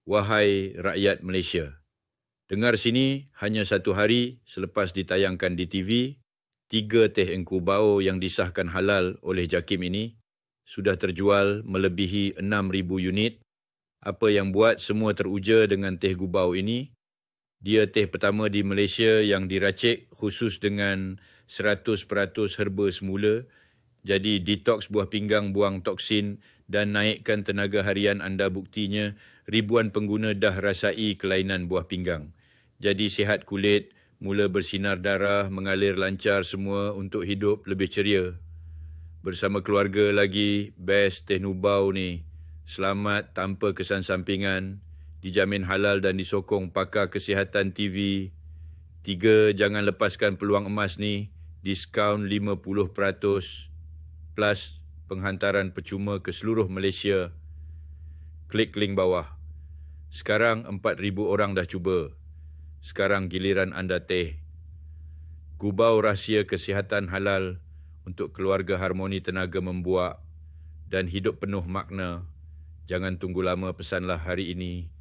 Wahai rakyat Malaysia, dengar sini, hanya 1 hari selepas ditayangkan di TV, 3 teh engku bau yang disahkan halal oleh JAKIM ini sudah terjual melebihi 6,000 unit. Apa yang buat semua teruja dengan teh gubau ini? Dia teh pertama di Malaysia yang diracik khusus dengan 100% herba semula. Jadi detoks buah pinggang, buang toksin dan naikkan tenaga harian anda. Buktinya ribuan pengguna dah rasai kelainan buah pinggang. Jadi sihat kulit, mula bersinar darah, mengalir lancar semua untuk hidup lebih ceria. Bersama keluarga lagi, best teh nubau ni. Selamat tanpa kesan sampingan, dijamin halal dan disokong pakar kesihatan TV. 3, jangan lepaskan peluang emas ni, diskaun 50% plus penghantaran percuma ke seluruh Malaysia. Klik link bawah. Sekarang 4,000 orang dah cuba. Sekarang giliran anda teh. Gubau rahsia kesihatan halal untuk keluarga harmoni tenaga membuak dan hidup penuh makna. Jangan tunggu lama, pesanlah hari ini.